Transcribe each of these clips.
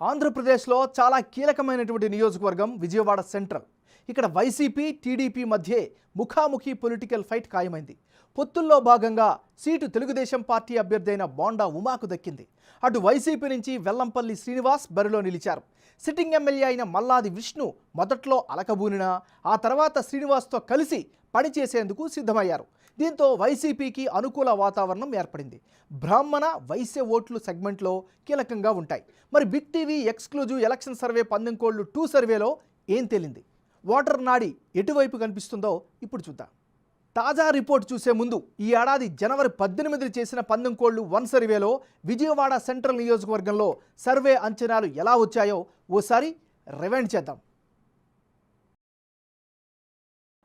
ఆంధ్రప్రదేశ్లో చాలా కీలకమైనటువంటి నియోజకవర్గం విజయవాడ సెంట్రల్. ఇక్కడ వైసీపీ టీడీపీ మధ్య ముఖాముఖి పొలిటికల్ ఫైట్ ఖాయమైంది. పొత్తుల్లో భాగంగా సీటు తెలుగుదేశం పార్టీ అభ్యర్థి అయిన బోండా ఉమాకు దక్కింది. అటు వైసీపీ నుంచి వెల్లంపల్లి శ్రీనివాస్ బరిలో నిలిచారు. సిట్టింగ్ ఎమ్మెల్యే అయిన మల్లాది విష్ణు మొదట్లో అలకబూనినా ఆ తర్వాత శ్రీనివాస్తో కలిసి పనిచేసేందుకు సిద్ధమయ్యారు. దీంతో వైసీపీకి అనుకూల వాతావరణం ఏర్పడింది. బ్రాహ్మణ వైశ్య ఓట్లు సెగ్మెంట్లో కీలకంగా ఉంటాయి. మరి big TV exclusive election survey పందెంకోళ్లు 2 సర్వేలో ఏం తేలింది? ఓటర్ నాడి ఎటువైపు కనిపిస్తుందో ఇప్పుడు చూద్దాం. తాజా రిపోర్ట్ చూసే ముందు ఈ ఏడాది జనవరి 18 చేసిన పందెంకోళ్లు 1 సర్వేలో విజయవాడ సెంట్రల్ నియోజకవర్గంలో సర్వే అంచనాలు ఎలా వచ్చాయో ఓసారి రివైండ్ చేద్దాం.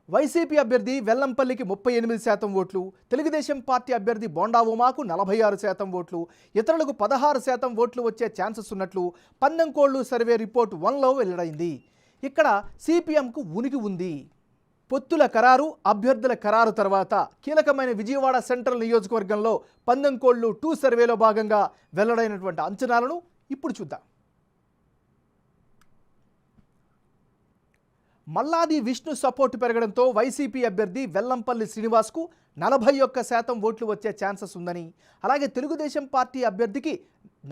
వైసీపీ అభ్యర్థి వెల్లంపల్లికి 38% ఓట్లు, తెలుగుదేశం పార్టీ అభ్యర్థి బోండా ఉమాకు 46% ఓట్లు, ఇతరులకు 16% ఓట్లు వచ్చే ఛాన్సెస్ ఉన్నట్లు పందెంకోళ్లు సర్వే రిపోర్ట్ 1లో వెల్లడైంది. ఇక్కడ సిపిఎంకు ఉనికి ఉంది. పొత్తుల ఖరారు, అభ్యర్థుల ఖరారు తర్వాత కీలకమైన విజయవాడ సెంట్రల్ నియోజకవర్గంలో పందెంకోళ్లు 2 సర్వేలో భాగంగా వెల్లడైనటువంటి అంచనాలను ఇప్పుడు చూద్దాం. మల్లాది విష్ణు సపోర్టు పెరగడంతో వైసీపీ అభ్యర్థి వెల్లంపల్లి శ్రీనివాస్కు 41% ఓట్లు వచ్చే ఛాన్సెస్ ఉందని, అలాగే తెలుగుదేశం పార్టీ అభ్యర్థికి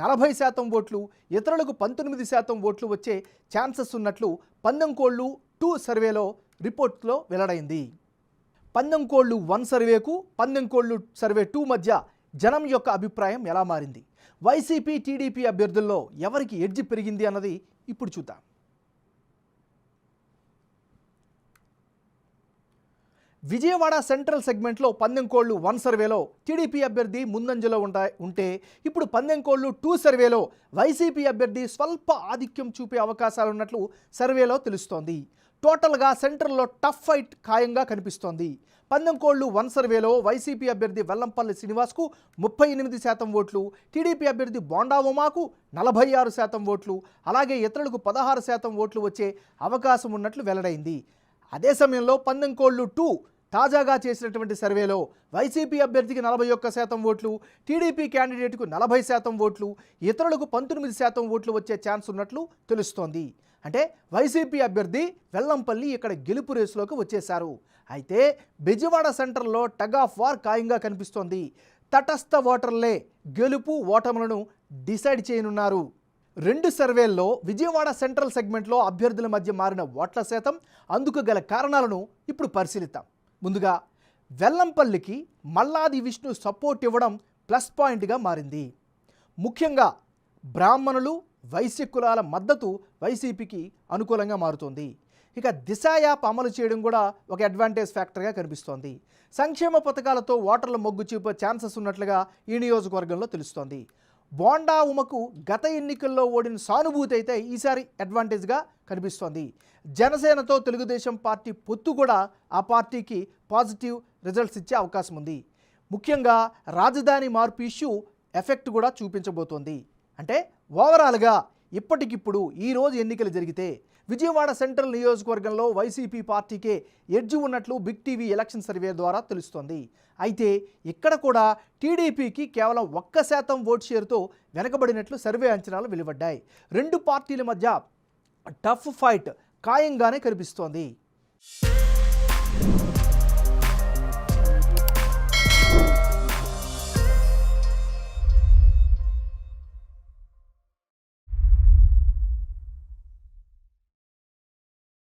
40% ఓట్లు, ఇతరులకు 19% ఓట్లు వచ్చే ఛాన్సెస్ ఉన్నట్లు పందెంకోళ్లు 2 సర్వేలో రిపోర్ట్లో వెల్లడైంది. పందెంకోళ్లు 1 సర్వేకు పందెంకోళ్లు సర్వే 2 మధ్య జనం యొక్క అభిప్రాయం ఎలా మారింది? వైసీపీ టీడీపీ అభ్యర్థుల్లో ఎవరికి ఎడ్జి పెరిగింది అన్నది ఇప్పుడు చూద్దాం. విజయవాడ సెంట్రల్ సెగ్మెంట్లో పందెంకోళ్లు 1 సర్వేలో టీడీపీ అభ్యర్థి ముందంజలో ఉంటే ఇప్పుడు పందెంకోళ్లు 2 సర్వేలో వైసీపీ అభ్యర్థి స్వల్ప ఆధిక్యం చూపే అవకాశాలు ఉన్నట్లు సర్వేలో తెలుస్తోంది. టోటల్గా సెంట్రల్లో టఫ్ ఫైట్ ఖాయంగా కనిపిస్తోంది. పందెంకోళ్లు 1 సర్వేలో వైసీపీ అభ్యర్థి వెల్లంపల్లి శ్రీనివాస్కు 38% ఓట్లు, టీడీపీ అభ్యర్థి బోండా ఉమాకు 46% ఓట్లు, అలాగే ఇతరులకు 16% ఓట్లు వచ్చే అవకాశం ఉన్నట్లు వెల్లడైంది. అదే సమయంలో పందెంకోళ్లు 2 తాజాగా చేసినటువంటి సర్వేలో వైసీపీ అభ్యర్థికి 41% ఓట్లు, టీడీపీ క్యాండిడేట్కు 40% ఓట్లు, ఇతరులకు 19% ఓట్లు వచ్చే ఛాన్స్ ఉన్నట్లు తెలుస్తోంది. అంటే వైసీపీ అభ్యర్థి వెల్లంపల్లి ఇక్కడ గెలుపు రేసులోకి వచ్చేశారు. అయితే విజయవాడ సెంటర్లో టగ్ ఆఫ్ వార్ ఖాయంగా కనిపిస్తోంది. తటస్థ ఓటర్లే గెలుపు ఓటములను డిసైడ్ చేయనున్నారు. 2 సర్వేల్లో విజయవాడ సెంట్రల్ సెగ్మెంట్లో అభ్యర్థుల మధ్య మారిన ఓట్ల శాతం, అందుకు గల కారణాలను ఇప్పుడు పరిశీలిద్దాం. ముందుగా వెల్లంపల్లికి మల్లాది విష్ణు సపోర్ట్ ఇవ్వడం ప్లస్ పాయింట్గా మారింది. ముఖ్యంగా బ్రాహ్మణులు, వైశ్య కులాల మద్దతు వైసీపీకి అనుకూలంగా మారుతోంది. ఇక దిశ యాప్ అమలు చేయడం కూడా ఒక అడ్వాంటేజ్ ఫ్యాక్టర్గా కనిపిస్తోంది. సంక్షేమ పథకాలతో ఓటర్ల మొగ్గు చూపే ఛాన్సెస్ ఉన్నట్లుగా ఈ నియోజకవర్గంలో తెలుస్తోంది. బోండా ఉమకు గత ఎన్నికల్లో ఓడిన సానుభూతి అయితే ఈసారి అడ్వాంటేజ్గా కనిపిస్తోంది. జనసేనతో తెలుగుదేశం పార్టీ పొత్తు కూడా ఆ పార్టీకి పాజిటివ్ రిజల్ట్స్ ఇచ్చే అవకాశం ఉంది. ముఖ్యంగా రాజధాని మార్పు ఇష్యూ ఎఫెక్ట్ కూడా చూపించబోతోంది. అంటే ఓవరాల్గా ఇప్పటికిప్పుడు ఈరోజు ఎన్నికలు జరిగితే విజయవాడ సెంట్రల్ నియోజకవర్గంలో వైసీపీ పార్టీకే ఎడ్జి ఉన్నట్లు బిగ్ టీవీ ఎలక్షన్ సర్వే ద్వారా తెలుస్తోంది. అయితే ఇక్కడ కూడా టీడీపీకి కేవలం 1% ఓట్ షేర్తో వెనకబడినట్లు సర్వే అంచనాలు వెలువడ్డాయి. 2 పార్టీల మధ్య టఫ్ ఫైట్ ఖాయంగానే కనిపిస్తోంది.